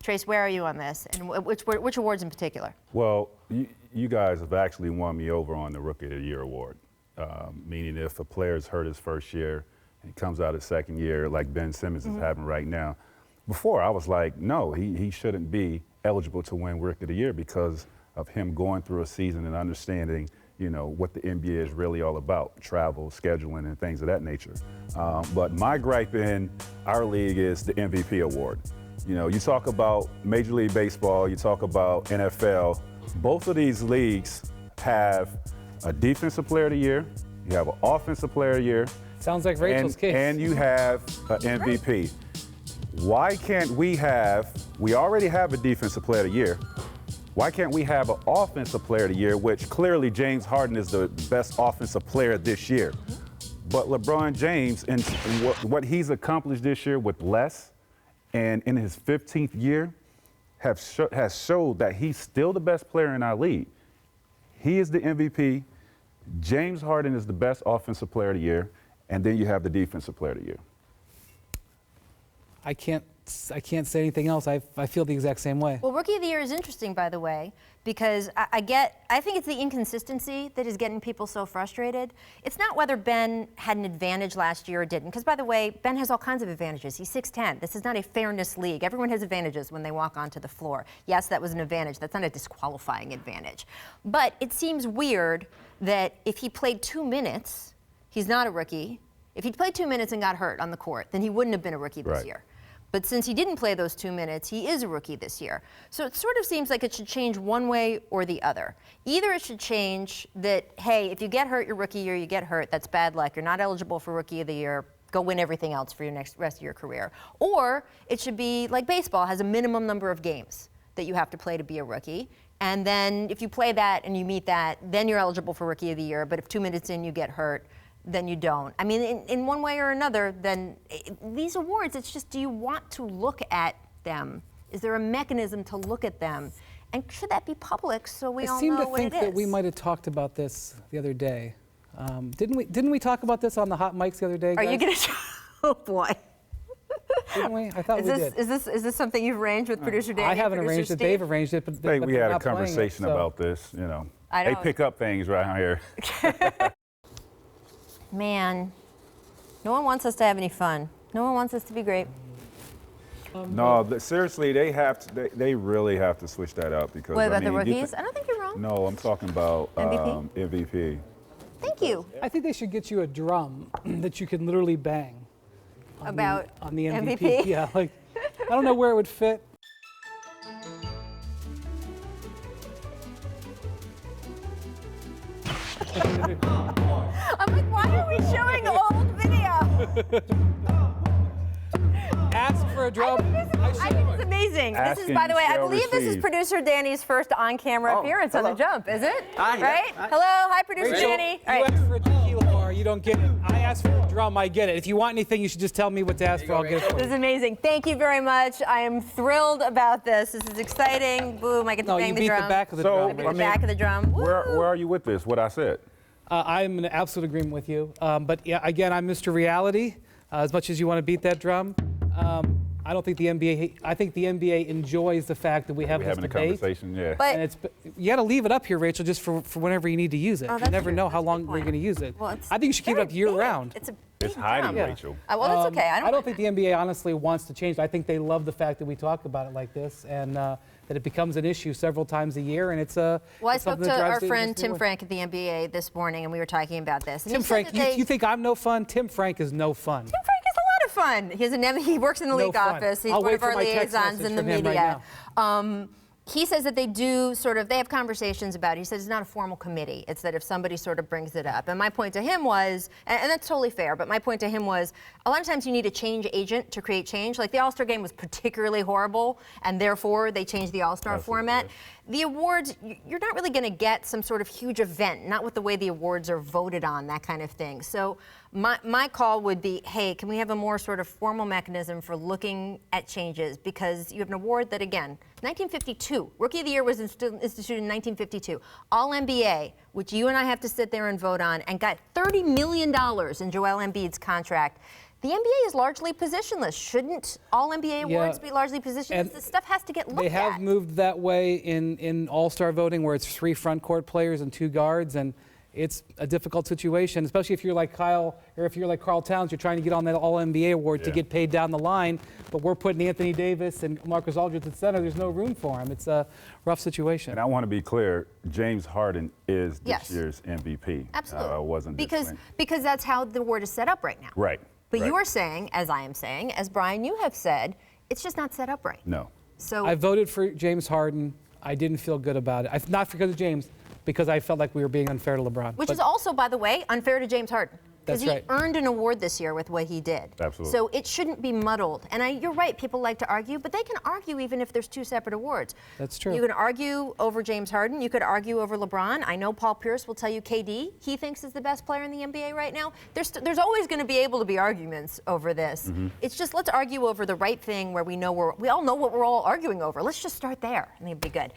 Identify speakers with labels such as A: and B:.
A: Trace, where are you on this, and which awards in particular?
B: Well, you guys have actually won me over on the Rookie of the Year award, meaning if a player's hurt his first year and he comes out his second year, like Ben Simmons is having right now. Before, I was like, no, he shouldn't be eligible to win Rookie of the Year because of him going through a season and understanding, you know, what the NBA is really all about, travel, scheduling, and things of that nature. But my gripe in our league is the MVP award. You know, you talk about Major League Baseball, you talk about NFL. Both of these leagues have a Defensive Player of the Year, you have an Offensive Player of the Year.
C: Sounds like Rachel's case.
B: And you have an MVP. Why can't we already have a Defensive Player of the Year. Why can't we have an Offensive Player of the Year, which clearly James Harden is the best offensive player this year. But LeBron James, and what he's accomplished this year with less, and in his 15th year, has showed that he's still the best player in our league. He is the MVP. James Harden is the best Offensive Player of the Year, and then you have the Defensive Player of the Year.
C: I can't say anything else. I feel the exact same way.
A: Well, Rookie of the Year is interesting, by the way, because I think it's the inconsistency that is getting people so frustrated. It's not whether Ben had an advantage last year or didn't, because, by the way, Ben has all kinds of advantages. He's 6'10". This is not a fairness league. Everyone has advantages when they walk onto the floor. Yes, that was an advantage. That's not a disqualifying advantage. But it seems weird that if he played 2 minutes, he's not a rookie. If he played 2 minutes and got hurt on the court, then he wouldn't have been a rookie this year. But since he didn't play those 2 minutes, he is a rookie this year. So it sort of seems like it should change one way or the other. Either it should change that, hey, if you get hurt your rookie year, you get hurt, that's bad luck. You're not eligible for Rookie of the Year. Go win everything else for your rest of your career. Or it should be like baseball has a minimum number of games that you have to play to be a rookie. And then if you play that and you meet that, then you're eligible for Rookie of the Year. But if 2 minutes in you get hurt, then you don't. I mean, in one way or another, then these awards, it's just, do you want to look at them? Is there a mechanism to look at them? And should that be public so we all know what it is?
C: I seem to think that we might have talked about this the other day. Didn't we talk about this on the hot mics the other day, guys?
A: Are you going to? Oh boy.
C: Didn't we? I thought we did.
A: Is this something you've arranged with producer Danny?
C: I haven't arranged it. Dave arranged it, but
B: I think we had a conversation about this. You know, they pick up things right here.
A: Man, no one wants us to have any fun. No one wants us to be great.
B: No, seriously, they really have to switch that up because.
A: What about the rookies? I don't think you're wrong.
B: No, I'm talking about
A: MVP.
B: MVP.
A: Thank you.
C: I think they should get you a drum that you can literally bang. On the MVP. Yeah, like I don't know where it would fit.
A: I'm like, why are we showing old video?
C: Ask for a drum.
A: I think it's amazing. This is, by the way, I believe this is producer Danny's first on-camera appearance on The Jump, is it?
D: Hi.
A: Right?
D: Hi.
A: Hello, hi, producer
C: Rachel,
A: Danny.
C: You ask for a tequila bar, you don't get it. I ask for a drum, I get it. If you want anything, you should just tell me what to ask for. I'll get it for you.
A: This is amazing. Thank you very much. I am thrilled about this. This is exciting. Boom, I get to bang the drum.
C: No, you beat the back of the drum.
A: I beat the back of the drum.
B: Where are you with this? What I said?
C: I'm in absolute agreement with you. But yeah, again, I'm Mr. Reality. As much as you want to beat that drum, I don't think the NBA. I think the NBA enjoys the fact that we have this debate.
B: We're having a conversation, yeah.
C: And you got to leave it up here, Rachel, just for whenever you need to use it. You never know how long we're going to use it. Well, I think you should keep it up year-round.
A: It's
B: hiding, Rachel.
A: Well, that's okay.
C: I don't think the NBA honestly wants to change it. I think they love the fact that we talk about it like this and that it becomes an issue several times a year, and it's a.
A: Well, I spoke to our friend Tim Frank at the NBA this morning, and we were talking about this.
C: Tim Frank, you think I'm no fun? Tim Frank is no fun.
A: Tim Frank is a lot of fun. He works in the league office. He's one of our liaisons in the media. He says that they have conversations about it. He says it's not a formal committee. It's that if somebody sort of brings it up. And my point to him was, and that's totally fair, but my point to him was, a lot of times you need a change agent to create change. Like the All-Star game was particularly horrible, and therefore they changed the All-Star format. The awards, you're not really going to get some sort of huge event, not with the way the awards are voted on, that kind of thing. So my call would be, hey, can we have a more sort of formal mechanism for looking at changes? Because you have an award that, again, 1952, Rookie of the Year was instituted in 1952. All-NBA, which you and I have to sit there and vote on, and got $30 million in Joel Embiid's contract. The NBA is largely positionless. Shouldn't all NBA awards be largely positionless?
C: And
A: This stuff has to get looked at.
C: They have moved that way in All-Star voting, where it's 3 front court players and 2 guards, and it's a difficult situation, especially if you're like Kyle or if you're like Karl Towns. You're trying to get on that All-NBA award to get paid down the line, but we're putting Anthony Davis and Marcus Aldridge at center. There's no room for him. It's a rough situation.
B: And I want to be clear, James Harden is this year's MVP.
A: Absolutely.
B: Wasn't
A: because that's how the award is set up right now.
B: Right.
A: But you are saying, as I am saying, as Brian, you have said, it's just not set up right.
B: No.
A: So
C: I voted for James Harden. I didn't feel good about it. Not because of James, because I felt like we were being unfair to LeBron.
A: Which is also, by the way, unfair to James Harden. Because he earned an award this year with what he did.
B: Absolutely.
A: So it shouldn't be muddled. And you're right, people like to argue, but they can argue even if there's 2 separate awards.
C: That's true.
A: You can argue over James Harden. You could argue over LeBron. I know Paul Pierce will tell you KD, he thinks is the best player in the NBA right now. There's always going to be able to be arguments over this. It's just let's argue over the right thing where we all know what we're all arguing over. Let's just start there, and it'd be good.